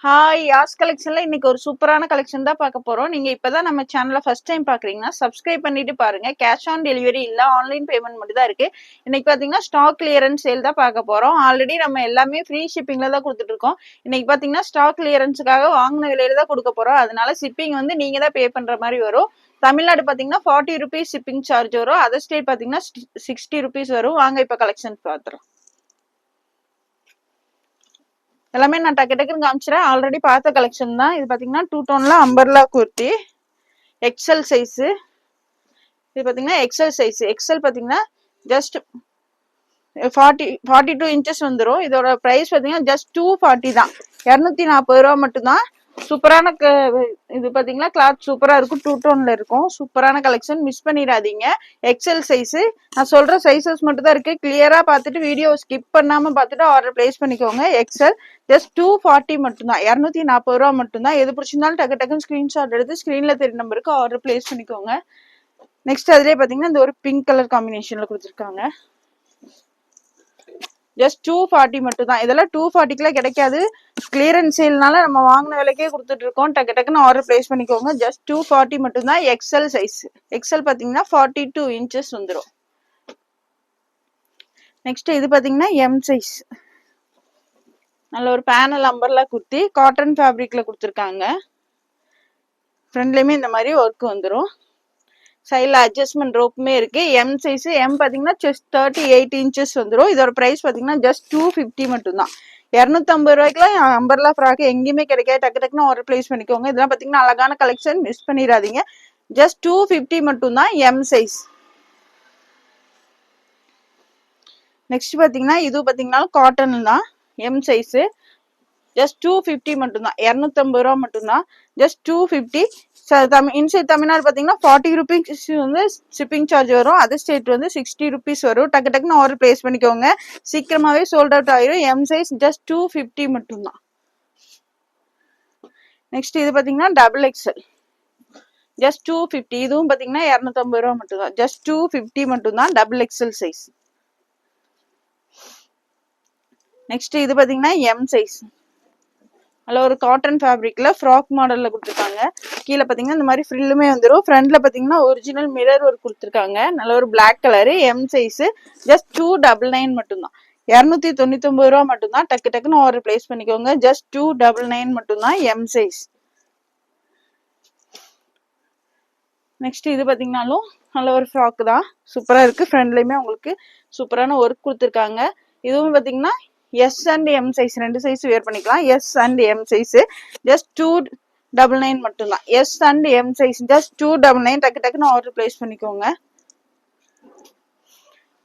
Hi யாஸ் கலெக்ஷன்ல இன்னைக்கு ஒரு சூப்பரான கலெக்ஷன் தான் பார்க்க போறோம். நீங்க இப்பதான் நம்ம சேனலை ஃபர்ஸ்ட் டைம் பாக்குறீங்கன்னா சப்ஸ்கிரைப் பண்ணிட்டு பாருங்க. கேஷ் ஆன் டெலிவரி இல்ல, ஆன்லைன் பேமெண்ட் மட்டும் தான் இருக்கு. இன்னைக்கு பாத்தீங்கன்னா ஸ்டாக் கிளியரன்ஸ் சேல் தான் பார்க்க போறோம். ஆல்ரெடி நம்ம எல்லாமே ஃப்ரீ ஷிப்பிங்ல தான் கொடுத்துட்டு இருக்கோம். இன்னைக்கு பாத்தீங்கன்னா ஸ்டாக் கிளியரன்ஸுக்காக வாங்கின விலையில தான் கொடுக்க போறோம். அதனால ஷிப்பிங் வந்து நீங்க தான் பே பண்ற மாதிரி வரும். தமிழ்நாடு பாத்தீங்கன்னா 40 ருபீஸ் ஷிப்பிங் சார்ஜ் வரும். அதர் ஸ்டேட் பாத்தீங்கன்னா 60 ருபீஸ் வரும். வாங்க இப்ப கலெக்ஷன் பாத்துறோம். எல்லாமே நான் டக்கு டக்குன்னு காமிச்சிடறேன். ஆல்ரெடி பார்த்த கலெக்ஷன் தான். இது பாத்தீங்கன்னா 2 டோன்ல அம்பர்லா குர்த்தி எக்ஸல் சைஸ். இது பாத்தீங்கன்னா எக்ஸல் சைஸ். எக்ஸல் பாத்தீங்கன்னா ஜஸ்ட் 42 இன்ச்சஸ் வந்துடும். இதோட பிரைஸ் பாத்தீங்கன்னா ஜஸ்ட் 240 தான். 240 ரூபா மட்டும்தான். சூப்பரான இது பாத்தீங்கன்னா கிளாத் சூப்பரா இருக்கும். 2 டோன்ல இருக்கும். சூப்பரான கலெக்ஷன், மிஸ் பண்ணிடாதீங்க. XL size. நான் சொல்ற சைசஸ் மட்டும் தான் இருக்கு. கிளியரா பார்த்துட்டு வீடியோ ஸ்கிப் பண்ணாம பார்த்துட்டு ஆர்டர் பிளேஸ் பண்ணிக்கோங்க. எக்ஸல் ஜஸ்ட் 240 மட்டும்தான். 240 ரூபா மட்டும்தான். எது பிடிச்சிருந்தாலும் டக்கு டக்குன்னு ஸ்கிரீன்ஷாட் எடுத்து ஸ்கிரீன்ல தெரிய நம்பருக்கு ஆர்டர் பிளேஸ் பண்ணிக்கோங்க. நெக்ஸ்ட் அதுலயே பாத்தீங்கன்னா இந்த ஒரு பிங்க் கலர் காம்பினேஷன்ல கொடுத்துருக்காங்க. ஜஸ்ட் 240 மட்டும் தான். இதெல்லாம் 240 கிடைக்காது. கிளியரன்ஸ் சேல்னால நம்ம வாங்கின விலைக்கே கொடுத்துட்டு இருக்கோம். டக்கு டக்குன்னு ஆர்டர் பிளேஸ் பண்ணிக்கோங்க. ஜஸ்ட் 240 மட்டும் தான். XL size. எக்ஸல் பாத்தீங்கன்னா 42 இன்ச்சஸ் வந்துடும். நெக்ஸ்ட் இது பாத்தீங்கன்னா எம் சைஸ். நல்ல ஒரு பேனல் அம்பர்லா குர்த்தி காட்டன் ஃபேப்ரிக்ல கொடுத்துருக்காங்க. ஃப்ரண்ட்லயுமே இந்த மாதிரி ஒர்க் வந்துடும். சைடில் அட்ஜஸ்ட்மெண்ட் ரோப்புமே இருக்கு. M size. எம் பாத்தீங்கன்னா ஜஸ்ட் 38 இன்ச்சஸ் வந்துடும். இதோட பிரைஸ் பாத்தீங்கன்னா ஜஸ்ட் 250 மட்டும்தான். 250 ரூபாய்க்குலாம் அம்பர்லா ஃப்ராக் எங்கேயுமே கிடைக்காது. டக்கு டக்குன்னு ஆர்டர் பிளேஸ் பண்ணிக்கோங்க. இதெல்லாம் பாத்தீங்கன்னா அழகான கலெக்ஷன், மிஸ் பண்ணிடாதீங்க. ஜஸ்ட் 250 மட்டும்தான். M size. நெக்ஸ்ட் பாத்தீங்கன்னா இது பாத்தீங்கன்னா காட்டன் தான். M size. ஜஸ்ட் 250 மட்டும்தான். 250 ரூபா மட்டும்தான். ஜஸ்ட் 250. இன்சைட் தமிழ்நாடு பாத்தீங்கன்னா 40 ருபீஸ் வந்து ஷிப்பிங் சார்ஜ் வரும். அதர் ஸ்டேட் வந்து 60 ருபீஸ் வரும். டக்கு டக்குன்னு ஆர்டர் பிளேஸ் பண்ணிக்கோங்க. சீக்கிரமாவே சோல்ட் அவுட் ஆயிரும். எம் சைஸ் ஜஸ்ட் 250 மட்டும்தான். நெக்ஸ்ட் இது பாத்தீங்கன்னா டபுள் எக்ஸ்எல். ஜஸ்ட் 250. இதுவும் பாத்தீங்கன்னா 250 ரூபா மட்டும்தான். ஜஸ்ட் 250 மட்டும்தான். Double XL size. நெக்ஸ்ட் இது பாத்தீங்கன்னா எம் சைஸ். அதில் ஒரு காட்டன் ஃபேப்ரிக்ல ஃப்ராக் மாடல்ல கொடுத்துருக்காங்க. கீழே பார்த்தீங்கன்னா இந்த மாதிரி ஃப்ரில்லுமே வந்துடும். ஃப்ரண்ட்ல பார்த்தீங்கன்னா ஒரிஜினல் மிரர் ஒர்க் கொடுத்துருக்காங்க. நல்ல ஒரு black colour. M size. Just 299 மட்டும்தான். 299 ரூபா மட்டும்தான். டக்கு டக்குன்னு ஆர்டர் பிளேஸ் பண்ணிக்கோங்க. ஜஸ்ட் 299 மட்டும்தான். M size. நெக்ஸ்ட் இது பார்த்தீங்கன்னாலும் நல்ல ஒரு ஃப்ராக் தான். சூப்பரா இருக்கு. ஃப்ரண்ட்லயுமே உங்களுக்கு சூப்பரான ஒர்க் கொடுத்துருக்காங்க. இதுவும் பார்த்தீங்கன்னா எஸ் அண்ட் எம் சைஸ் ரெண்டு சைஸ் வேர் பண்ணிக்கலாம். S and M size. Just 299 மட்டும்தான். S and M size just 299. டக்கு டக்குன்னு ஆர்டர் பிளேஸ் பண்ணிக்கோங்க.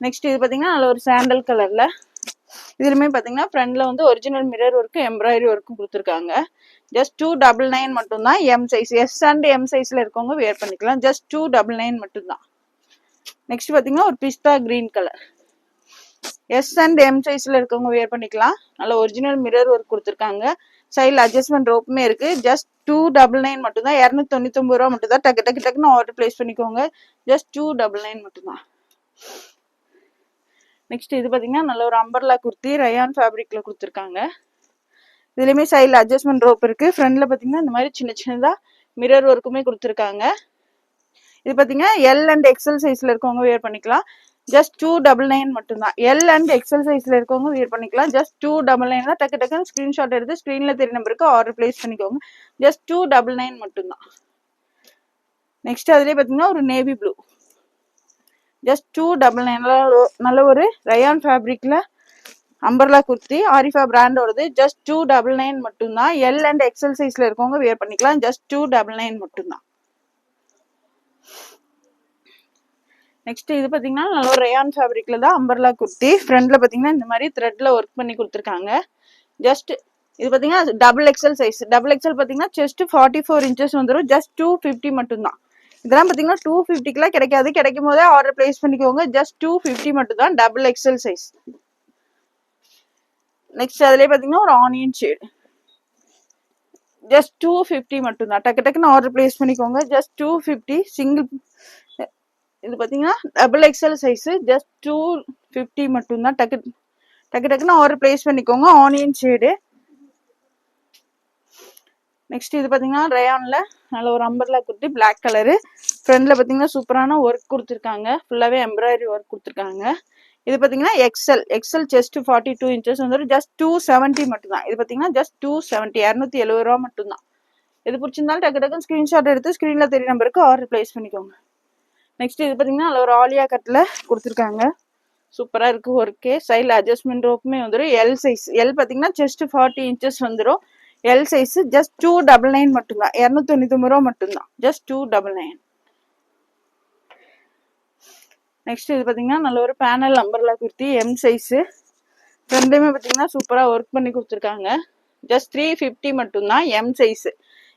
நெக்ஸ்ட் இது பாத்தீங்கன்னா நல்ல ஒரு சாண்டல் கலர்ல. இதுலயுமே பாத்தீங்கன்னா ஃப்ரண்ட்ல வந்து ஒரிஜினல் மிரர் ஒர்க்கும் எம்ப்ராய்டரி ஒர்க்கும் கொடுத்துருக்காங்க. ஜஸ்ட் 299 மட்டும்தான். M size. S and M சைஸ்ல இருக்கவங்க வேர் பண்ணிக்கலாம். ஜஸ்ட் 299 மட்டும்தான். நெக்ஸ்ட் பாத்தீங்கன்னா ஒரு pista green colour. S and M சைஸ்ல இருக்கவங்க வேர் பண்ணிக்கலாம். நல்ல ஒரிஜினல் மிரர் ஒர்க் கொடுத்துருக்காங்க. சைடில் அட்ஜஸ்ட்மெண்ட் ரோப்புமே இருக்கு. ஜஸ்ட் 299 மட்டும்தான். 299 ரூபா மட்டும்தான். டக்கு டக்கு டக்குன்னு ஆர்டர் பிளேஸ் பண்ணிக்கோங்க. ஜஸ்ட் 299 மட்டும்தான். நெக்ஸ்ட் இது பாத்தீங்கன்னா நல்ல ஒரு அம்பர்லா குர்த்தி ரயான் ஃபேப்ரிக்ல கொடுத்துருக்காங்க. இதுலயுமே சைடில் அட்ஜஸ்ட்மெண்ட் ரோப் இருக்கு. ஃப்ரண்ட்ல பாத்தீங்கன்னா இந்த மாதிரி சின்ன சின்னதா மிரர் ஒர்க்குமே கொடுத்துருக்காங்க. இது பாத்தீங்கன்னா எல் அண்ட் எக்ஸல் சைஸ்ல இருக்கவங்க வேர் பண்ணிக்கலாம். ஜஸ்ட் 299 மட்டும்தான். எல் அண்ட் எக்ஸல் சைஸ்ல இருக்கவங்க வேர் பண்ணிக்கலாம். ஜஸ்ட் 299 தான். டக்கு டக்குன்னு ஸ்கிரீன்ஷாட் எடுத்து ஸ்கிரீன்ல தெரிய நம்பருக்கு ஆர்டர் பிளேஸ் பண்ணிக்கோங்க. ஜஸ்ட் 299 மட்டும்தான். நெக்ஸ்ட் அதுலயே பாத்தீங்கன்னா ஒரு நேவி ப்ளூ. ஜஸ்ட் 299. நல்ல ஒரு ரயான் ஃபேப்ரிக்ல அம்பர்லா குர்த்தி ஆரிஃபா பிராண்டோடது. ஜஸ்ட் 299 மட்டும்தான். எல் அண்ட் எக்ஸல் சைஸ்ல இருக்கவங்க வேர் பண்ணிக்கலாம். ஜஸ்ட் 299 மட்டும்தான். நெக்ஸ்ட் இது பாத்தீங்கன்னா நல்ல ஒரு ரயான் ஃபேப்ரிக்ல தான் அம்பர்லா குர்த்தி. ஃப்ரண்ட்ல பாத்தீங்கன்னா இந்த மாதிரி த்ரெட்ல ஒர்க் பண்ணி கொடுத்துருக்காங்க. ஜஸ்ட் இது பாத்தீங்கன்னா double XL size. Double XL பாத்தீங்கன்னா செஸ்ட் 44 இன்ச்சஸ் வந்துடும். ஜஸ்ட் 250 மட்டும்தான். இதெல்லாம் பாத்தீங்கன்னா 250 கிடைக்காது. கிடைக்கும் போதே ஆர்டர் பிளேஸ் பண்ணிக்கோங்க. ஜஸ்ட் 250 மட்டும்தான். Double XL size. நெக்ஸ்ட் அதுலயே பாத்தீங்கன்னா ஒரு ஆனியன் ஷேட். ஜஸ்ட் 250 மட்டும்தான். டக்கு டக்குன்னு ஆர்டர் பிளேஸ் பண்ணிக்கோங்க. Just 250 single. இது பாத்தீங்கன்னா டபுள் எக்ஸல் சைஸ். ஜஸ்ட் 250 மட்டும்தான். டக்கு டக்குன்னு ஆர்டர் பிளேஸ் பண்ணிக்கோங்க. Onion shade. நெக்ஸ்ட் இது பார்த்தீங்கன்னா ரயான்ல நல்ல ஒரு அம்பர்லா குர்த்தி பிளாக் கலரு. ஃப்ரண்ட்ல பார்த்தீங்கன்னா சூப்பரான ஒர்க் கொடுத்துருக்காங்க. ஃபுல்லாகவே எம்ப்ராய்டரி ஒர்க் கொடுத்துருக்காங்க. இது பார்த்தீங்கன்னா எக்ஸல் செஸ்ட் 42 இன்ச்சஸ் வந்துடும். ஜஸ்ட் 270 மட்டும் தான். இது பார்த்தீங்கன்னா ஜஸ்ட் 270 270 ரூபா மட்டும்தான். இது பிடிச்சிருந்தாலும் டக்கு டக்குன்னு ஸ்க்ரீன்ஷாட் எடுத்து ஸ்க்ரீனில் தெரிய நம்பருக்கு ஆர்டர் ப்ளேஸ் பண்ணிக்கோங்க. நெக்ஸ்ட் இது பார்த்தீங்கன்னா அதில் ஒரு ஆலியா கட்டில் கொடுத்துருக்காங்க. சூப்பராக இருக்குது ஒர்க்கே. சைடில் அட்ஜஸ்ட்மெண்ட் ரோப்புமே வந்துடும். L size. எல் பார்த்தீங்கன்னா செஸ்ட் 40 இன்ச்சஸ் வந்துடும். எல் சைஸ் ஜஸ்ட் 299 மட்டும்தான். 299 ரூபா மட்டும்தான். ஜஸ்ட் 299. நெக்ஸ்ட் இது பார்த்தீங்கன்னா நல்ல ஒரு panel umbrella kurti M size. ரெண்டுமே பார்த்தீங்கன்னா சூப்பராக ஒர்க் பண்ணி கொடுத்துருக்காங்க. ஜஸ்ட் 350 மட்டும்தான். M size.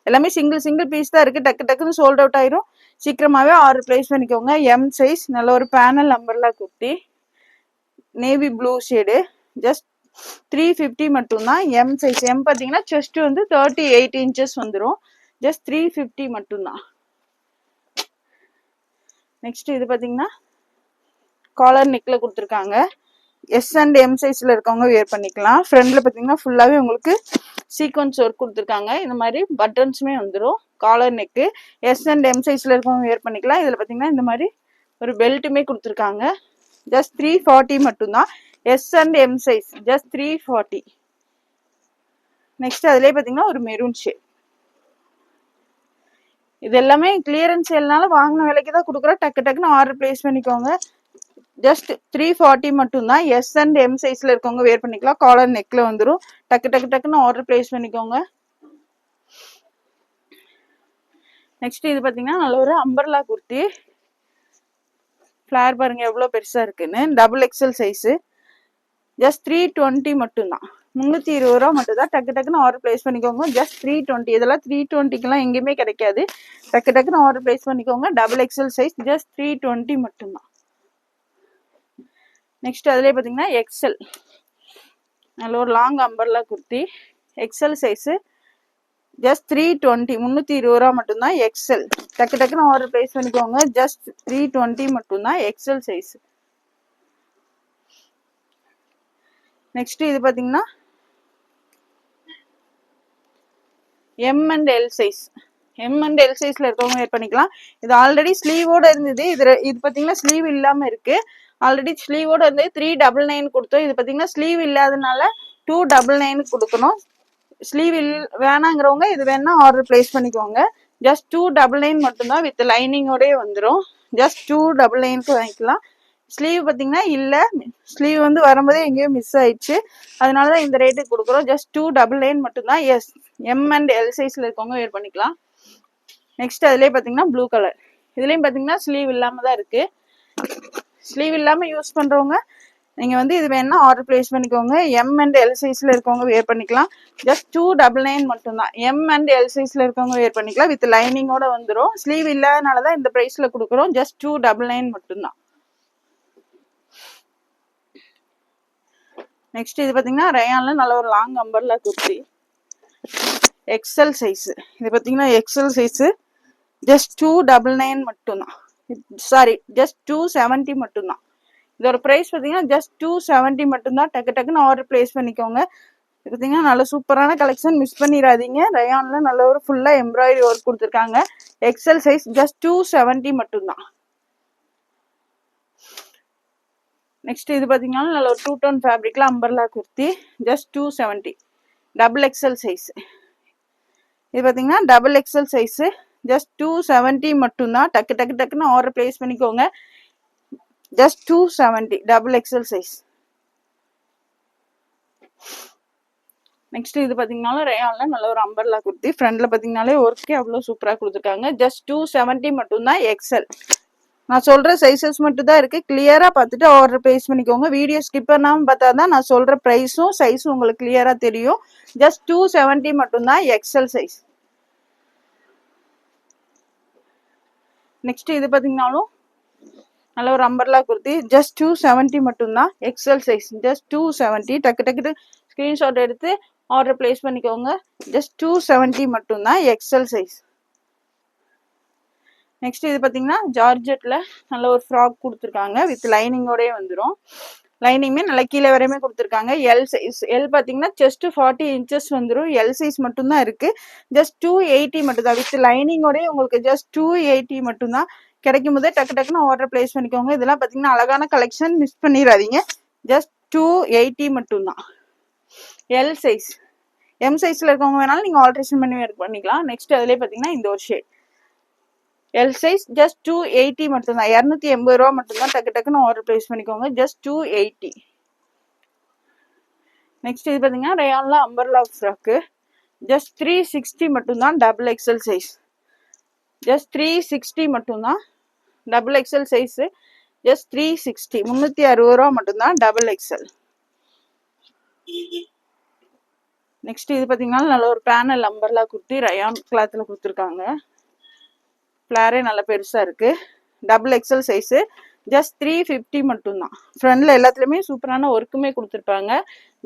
எல்லாமே சிங்கிள் பீஸ் தான் இருக்குது. டக்கு டக்குன்னு சோல்ட் அவுட் ஆயிரும். சீக்கிரமாகவே ஆர்டர் ப்ளேஸ் பண்ணிக்கோங்க. எம் சைஸ் நல்ல ஒரு panel umbrella kurti navy blue shade. Just 350 மட்டும்தான். M size. எம் பார்த்தீங்கன்னா செஸ்ட் வந்து 38 இன்ச்சஸ் வந்துடும். ஜஸ்ட் 350 மட்டும்தான். நெக்ஸ்ட் இது பார்த்தீங்கன்னா காலர் நெக்கில் கொடுத்துருக்காங்க. எஸ் அண்ட் எம் சைஸில் இருக்கவங்க வியர் பண்ணிக்கலாம். ஃப்ரண்ட்ல பார்த்தீங்கன்னா ஃபுல்லாகவே உங்களுக்கு சீக்வன்ஸ் ஒர்க் கொடுத்துருக்காங்க. இந்த மாதிரி பட்டன்ஸுமே வந்துடும். காலர் நெக்கு எஸ் அண்ட் எம் சைஸில் இருக்கவங்க வியர் பண்ணிக்கலாம். இதில் பார்த்தீங்கன்னா இந்த மாதிரி ஒரு பெல்ட்டுமே கொடுத்துருக்காங்க. ஜஸ்ட் 340 மட்டும்தான். S and M size just 340. Next அதுலேயே பார்த்தீங்கன்னா ஒரு மெரூன் ஷேட். இது எல்லாமே கிளியரன்ஸ் சேல்னால வாங்கின விலைக்கு தான் கொடுக்குறோம். டக்கு டக்குன்னு ஆர்டர் பிளேஸ் பண்ணிக்கோங்க. ஜஸ்ட் 340 மட்டும்தான். எஸ் அண்ட் எம் சைஸ்ல இருக்கவங்க வேர் பண்ணிக்கலாம். காலர் நெக்ல வந்துடும். டக்கு டக்கு டக்குன்னு ஆர்டர் பிளேஸ் பண்ணிக்கோங்க. நெக்ஸ்ட் இது பார்த்தீங்கன்னா நல்ல ஒரு அம்பர்லா குர்த்தி. ஃபிளேர் பாருங்க எவ்வளோ பெருசா இருக்குன்னு. Double XL size. ஜஸ்ட் 320 மட்டும்தான். 320 ரூபா மட்டும் தான். டக்கு டக்குன்னு ஆர்டர் பிளேஸ் பண்ணிக்கோங்க. ஜஸ்ட் 320. இதெல்லாம் 320க்குலாம் எங்கேயுமே கிடைக்காது. டக்கு டக்குன்னு ஆர்டர் பிளேஸ் பண்ணிக்கோங்க. டபுள் எக்ஸல் சைஸ் ஜஸ்ட் 320 மட்டும்தான். நெக்ஸ்ட் அதுலேயே பார்த்தீங்கன்னா எக்ஸல் நல்ல ஒரு long umbrella kurti XL size. Just 320. 320 ரூபா மட்டும்தான். எக்ஸல். டக்கு டக்குன்னு ஆர்டர் பிளேஸ் பண்ணிக்கோங்க. ஜஸ்ட் 320 மட்டும்தான். XL size. நெக்ஸ்ட் இது பார்த்தீங்கன்னா M and L size. M and L சைஸ்ல இருக்கவங்க வேர் பண்ணிக்கலாம். இது ஆல்ரெடி ஸ்லீவோட இருந்தது. இது பார்த்தீங்கன்னா ஸ்லீவ் இல்லாமல் இருக்கு. ஆல்ரெடி ஸ்லீவோட வந்து 399 கொடுத்தோம். இது பார்த்தீங்கன்னா ஸ்லீவ் இல்லாதனால 299 கொடுக்கணும். ஸ்லீவ் வேணாங்கிறவங்க இது வேணா ஆர்டர் பிளேஸ் பண்ணிக்கோங்க. ஜஸ்ட் 299 மட்டும்தான். வித் லைனிங்கோடய வந்துடும். ஜஸ்ட் 299க்கு வாங்கிக்கலாம். ஸ்லீவ் பார்த்தீங்கன்னா இல்லை, ஸ்லீவ் வந்து வரும்போதே எங்கேயோ மிஸ் ஆயிடுச்சு. அதனால தான் இந்த ரேட்டுக்கு கொடுக்குறோம். ஜஸ்ட் 299 மட்டும்தான். எஸ் எம் அண்ட் எல் சைஸ்ல இருக்கவங்க வேர் பண்ணிக்கலாம். நெக்ஸ்ட் அதுலேயே பார்த்தீங்கன்னா ப்ளூ கலர். இதுலேயும் பார்த்தீங்கன்னா ஸ்லீவ் இல்லாமல் தான் இருக்கு. ஸ்லீவ் இல்லாமல் யூஸ் பண்ணுறவங்க நீங்கள் வந்து இது வேணா ஆர்டர் பிளேஸ் பண்ணிக்கோங்க. எம் அண்ட் எல் சைஸில் இருக்கவங்க வேர் பண்ணிக்கலாம். ஜஸ்ட் 299 மட்டும்தான். எம் அண்ட் எல் சைஸில் இருக்கவங்க வேர் பண்ணிக்கலாம். வித் லைனிங்கோட வந்துடும். ஸ்லீவ் இல்லாதனால தான் இந்த ப்ரைஸில் கொடுக்குறோம். ஜஸ்ட் 299 மட்டும்தான். நெக்ஸ்ட் இது பார்த்தீங்கன்னா ரயான்ல நல்ல ஒரு long umbrella kurti XL size. இது பார்த்தீங்கன்னா எக்ஸல் சைஸு. ஜஸ்ட் 299 மட்டும்தான். சாரி ஜஸ்ட் 270 மட்டும்தான். இதோட ப்ரைஸ் பார்த்தீங்கன்னா ஜஸ்ட் 270 மட்டும்தான். டக்கு டக்குன்னு ஆர்டர் பிளேஸ் பண்ணிக்கோங்க. பார்த்தீங்கன்னா நல்ல சூப்பரான கலெக்ஷன், மிஸ் பண்ணிடாதீங்க. ரயான்ல நல்ல ஒரு ஃபுல்லாக எம்ப்ராய்டரி ஒர்க் கொடுத்துருக்காங்க. எக்ஸல் சைஸ் ஜஸ்ட் 270 மட்டும்தான். நெக்ஸ்ட் இது பார்த்தீங்கன்னா நல்ல ஒரு 2 டோன் ஃபேப்ரிக்ல umbrella kurti just 270. Double XL size. இது பார்த்தீங்கன்னா டபுள் எக்ஸல் சைஸு. ஜஸ்ட் 270 மட்டும்தான். டக்கு டக்கு டக்குன்னு ஆர்டர் பிளேஸ் பண்ணிக்கோங்க. Just 270 double XL size. Next இது பார்த்தீங்கன்னா ரயான்ல நல்ல ஒரு அம்பர்லா குர்த்தி. ஃப்ரண்ட்ல பார்த்தீங்கன்னாலே ஒர்க்கே அவ்வளோ சூப்பராக கொடுத்துருக்காங்க. ஜஸ்ட் 270 மட்டும்தான். எக்ஸல். நான் சொல்ற சைஸஸ் மட்டும் தான் இருக்கு. கிளியரா பார்த்துட்டு ஆர்டர் பிளேஸ் பண்ணிக்கோங்க. வீடியோ ஸ்கிப் பண்ணாமல் பார்த்தா தான் நான் சொல்ற ப்ரைஸும் சைஸும் உங்களுக்கு கிளியரா தெரியும். ஜஸ்ட் 270 மட்டும்தான். XL size. நெக்ஸ்ட் இது பார்த்தீங்கன்னாலும் நல்ல ஒரு அம்பர்லா குர்த்தி ஜஸ்ட் 270 மட்டும்தான். XL size just 270. டக்கு டக்கு ஸ்க்ரீன்ஷாட் எடுத்து ஆர்டர் பிளேஸ் பண்ணிக்கோங்க. ஜஸ்ட் 270 மட்டும்தான். XL size. நெக்ஸ்ட் இது பார்த்தீங்கன்னா ஜார்ஜெட்ல நல்ல ஒரு ஃப்ராக் கொடுத்துருக்காங்க. வித் லைனிங்கோடய வந்துடும். லைனிங்குமே நல்லா கீழே வரையுமே கொடுத்துருக்காங்க. எல் சைஸ், எல் பார்த்தீங்கன்னா செஸ்ட் 40 இன்ச்சஸ் வந்துடும். எல் சைஸ் மட்டும்தான் இருக்கு. ஜஸ்ட் 280 மட்டும்தான். வித் லைனிங்கோடய உங்களுக்கு ஜஸ்ட் 280 மட்டும்தான். கிடைக்கும் போதே டக்கு டக்குன்னு ஆர்டர் பிளேஸ் பண்ணிக்கோங்க. இதெல்லாம் பார்த்தீங்கன்னா அழகான கலெக்ஷன், மிஸ் பண்ணிடாதீங்க. ஜஸ்ட் 280 மட்டும்தான். எல் சைஸ், எம் சைஸ்ல இருக்கவங்க வேணாலும் நீங்க ஆல்ட்ரேஷன் பண்ணி பண்ணிக்கலாம். நெக்ஸ்ட் அதுலேயே பார்த்தீங்கன்னா இந்த ஒரு ஷேட் எல் சைஸ் ஜஸ்ட் 280 மட்டும்தான். 280 ரூபா மட்டும்தான். டக்கு டக்குன்னு ஆர்டர் பிளேஸ் பண்ணிக்கோங்க. ஜஸ்ட் 280. நெக்ஸ்ட் இது பார்த்தீங்கன்னா ரயான்ல அம்பர்லா ஃப்ராக்கு ஜஸ்ட் 360 மட்டும்தான். டபுள் எக்ஸல் சைஸ் ஜஸ்ட் 360 மட்டும்தான். டபுள் எக்ஸல் சைஸ் ஜஸ்ட் 360, 360 ரூபா மட்டும்தான். Double XL. நெக்ஸ்ட் இது பார்த்தீங்கன்னா நல்ல ஒரு பேனல் அம்பர்லா குர்த்தி ரயான் கிளாத்ல கொடுத்துருக்காங்க. ஃப்ளாரே நல்ல பெருசா இருக்கு. டபுள் எக்ஸல் சைஸு ஜஸ்ட் 350 மட்டும்தான். ஃப்ரண்ட்ல எல்லாத்துலயுமே சூப்பரான ஒர்க்குமே கொடுத்துருப்பாங்க.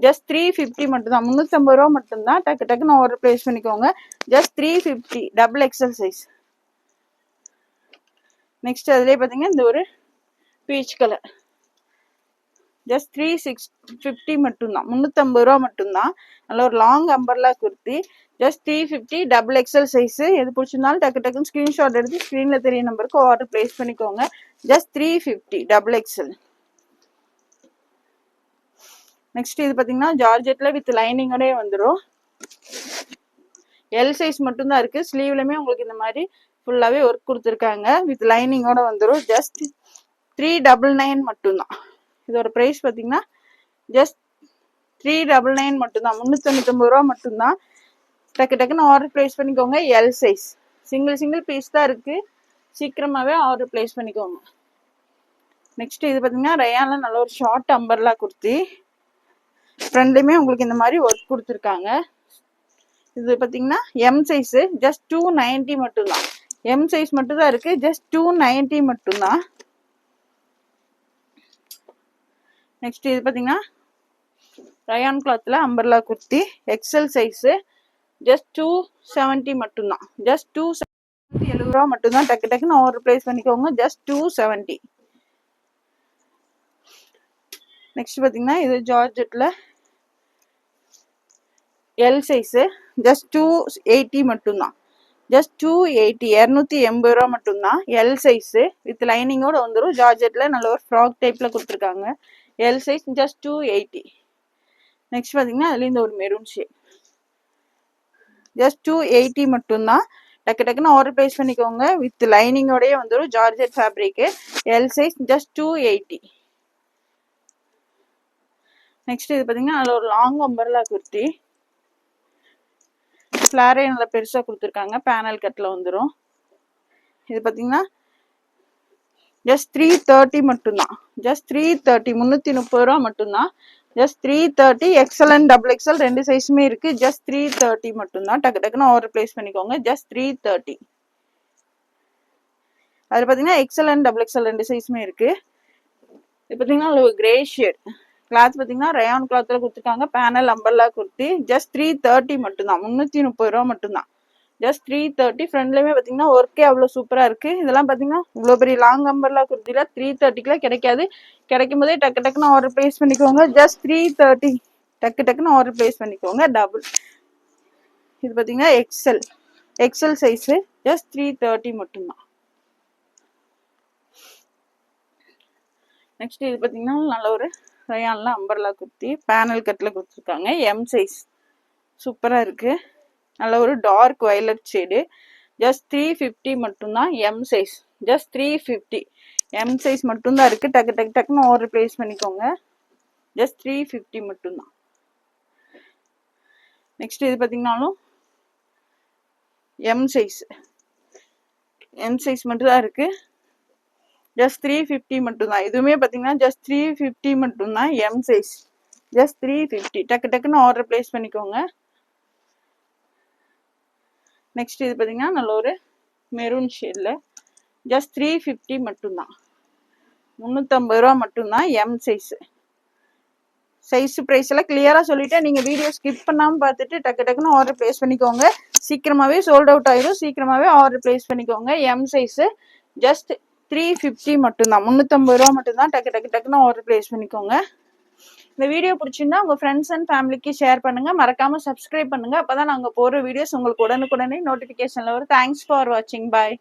ஜஸ்ட் 350 மட்டும்தான். 350 ரூபா மட்டும்தான். டக்கு டக்குன்னு ஆர்டர் பிளேஸ் பண்ணிக்கோங்க. Just 350 double XL size. Next அதுலேயே பார்த்தீங்கன்னா இந்த ஒரு பீச் கலர் ஜஸ்ட் 350 மட்டும்தான். 350 ரூபா மட்டும்தான். நல்ல ஒரு long umbrella kurti just 350 double XL size. எது பிடிச்சிருந்தாலும் டக்கு டக்குன்னு ஸ்கிரீன்ஷாட் எடுத்து ஸ்க்ரீன்ல தெரிய நம்பருக்கு ஆர்டர் பிளேஸ் பண்ணிக்கோங்க. Just 350 double XL. நெக்ஸ்ட் இது பார்த்தீங்கன்னா ஜார்ஜெட்ல வித் லைனிங்கோடய வந்துடும். எல் சைஸ் மட்டும்தான் இருக்கு. ஸ்லீவ்லயுமே உங்களுக்கு இந்த மாதிரி ஃபுல்லாவே ஒர்க் கொடுத்துருக்காங்க. வித் லைனிங்கோட வந்துடும். ஜஸ்ட் 399 மட்டும்தான். இதோட ப்ரைஸ் பார்த்தீங்கன்னா ஜஸ்ட் 399 மட்டும்தான். 399 ரூபா மட்டும்தான். டக்கு டக்குன்னு ஆர்டர் பிளேஸ் பண்ணிக்கோங்க. எல் சைஸ் சிங்கிள் பீஸ் தான் இருக்கு. சீக்கிரமாவே ஆர்டர் பிளேஸ் பண்ணிக்கோங்க. நெக்ஸ்ட் இது பார்த்தீங்கன்னா ரயான்ல நல்ல ஒரு ஷார்ட் அம்பர்லா குர்த்தி. ஃப்ரண்ட்லயுமே உங்களுக்கு இந்த மாதிரி ஒர்க் கொடுத்துருக்காங்க. இது பார்த்தீங்கன்னா எம் சைஸ் ஜஸ்ட் 290 மட்டும்தான். எம் சைஸ் மட்டும் தான் இருக்கு. ஜஸ்ட் 290 மட்டும்தான். நெக்ஸ்ட் இது பார்த்தீங்கன்னா ரயான் கிளாத்ல umbrella kurti XL size just 270 மட்டும்தான். ஜஸ்ட் 270 ரூபா மட்டும்தான். டக்கு டக்குன்னு ஆர்டர் பிளேஸ் பண்ணிக்கோங்க. ஜஸ்ட் 270. நெக்ஸ்ட் பார்த்தீங்கன்னா இது ஜார்ஜெட்ல எல் சைஸ் ஜஸ்ட் 280 மட்டும்தான். ஜஸ்ட் 280, 280 ரூபா மட்டும்தான். எல் சைஸ் வித் லைனிங்கோட வந்துடும். ஜார்ஜெட்ல நல்ல ஒரு ஃப்ராக் டைப்ல கொடுத்துருக்காங்க. L size just 280. நெக்ஸ்ட் பார்த்தீங்கன்னா அதுல இந்த ஒரு மெரூன் ஷேட் ஜஸ்ட் 280 மட்டும்தான். டக்கு டக்குன்னு ஆர்டர் பிளேஸ் பண்ணிக்கோங்க. வித் லைனிங்கோடய வந்துடும். Georgette fabric. L size just 280. Next இது பார்த்தீங்கன்னா அதில் ஒரு லாங் அம்பர்லா குர்த்தி. ஃப்ளாரே நல்லா பெருசாக கொடுத்துருக்காங்க. பேனல் கட்டில் வந்துடும். இது பார்த்தீங்கன்னா ஜஸ்ட் 330 மட்டும்தான். ஜஸ்ட் 330, 330 ரூபா மட்டும்தான். Just 330. XL and double XL ரெண்டு சைஸுமே இருக்கு. ஜஸ்ட் 330 மட்டும்தான். டக்கு டக்குன்னு ஆர்டர் பிளேஸ் பண்ணிக்கோங்க. ஜஸ்ட் 330. அது பார்த்தீங்கன்னா எக்ஸல் அண்ட் டபுள் எக்ஸல் ரெண்டு சைஸுமே இருக்கு. இது பார்த்தீங்கன்னா கிரே ஷேட் கிளாத் பார்த்தீங்கன்னா ரயான் கிளாத்ல கொடுத்துருக்காங்க. பேனல் அம்பர்லா குர்த்தி ஜஸ்ட் 330 மட்டும்தான். 330 ரூபா மட்டும்தான். ஜஸ்ட் 330. ஃப்ரண்ட்லயுமே பார்த்தீங்கன்னா ஒர்க்கே அவ்வளோ சூப்பரா இருக்கு. இதெல்லாம் பார்த்தீங்கன்னா இவ்வளோ பெரிய லாங் அம்பர்லா குர்த்தில 330க்குலாம் கிடைக்காது. கிடைக்கும் போதே டக்கு டக்குன்னு ஆர்டர் பிளேஸ் பண்ணிக்கோங்க. ஜஸ்ட் 330. டக்கு டக்குன்னு ஆர்டர் பிளேஸ் பண்ணிக்கோங்க. டபுள் இது பார்த்தீங்கன்னா எக்ஸல் சைஸ் ஜஸ்ட் 330 மட்டும்தான். நெக்ஸ்ட் இது பார்த்தீங்கன்னா நல்ல ஒரு ரயான்ல அம்பர்லா குர்த்தி பேனல் கட்டில் கொடுத்துருக்காங்க. எம் சைஸ் சூப்பராக இருக்கு. நல்ல ஒரு டார்க் வயலட் ஷேடு. ஜஸ்ட் 350 மட்டும்தான். M size just 350. M size மட்டும்தான் இருக்கு. டக்கு டக்கு டக்குன்னு ஆர்டர் பிளேஸ் பண்ணிக்கோங்க. ஜஸ்ட் 350 மட்டும்தான். நெக்ஸ்ட் இது பார்த்தீங்கன்னாலும் எம் சைஸ் மட்டும்தான் இருக்கு. ஜஸ்ட் 350 மட்டும்தான். இதுவுமே பார்த்தீங்கன்னா ஜஸ்ட் 350 மட்டும்தான். M size just 350. டக்கு டக்குன்னு ஆர்டர் பிளேஸ் பண்ணிக்கோங்க. நெக்ஸ்ட் இது பார்த்தீங்கன்னா நல்ல ஒரு மெரூன் ஷேட்ல ஜஸ்ட் 350 மட்டும்தான். 350 ரூபா மட்டும்தான். எம் சைஸ் ப்ரைஸ் எல்லாம் கிளியரா சொல்லிட்டேன். நீங்க வீடியோ ஸ்கிப் பண்ணாம பார்த்துட்டு டக்கு டக்குன்னு ஆர்டர் பிளேஸ் பண்ணிக்கோங்க. சீக்கிரமாவே சோல்ட் அவுட் ஆயிரும். சீக்கிரமாவே ஆர்டர் பிளேஸ் பண்ணிக்கோங்க. எம் சைஸ் ஜஸ்ட் 350 மட்டும்தான். 350 ரூபா மட்டும்தான். டக்கு டக்குன்னு ஆர்டர் பிளேஸ் பண்ணிக்கோங்க. இந்த வீடியோ பிடிச்சிருந்தா உங்க ஃப்ரெண்ட்ஸ் அண்ட் ஃபேமிலிக்கு ஷேர் பண்ணுங்க. மறக்காம சப்ஸ்கிரைப் பண்ணுங்க. அப்பதான் நாங்க போடுற வீடியோஸ் உங்களுக்கு உடனுக்குடனே நோட்டிபிகேஷன்ல வரும். தேங்க்ஸ் ஃபார் வாட்சிங். பாய்.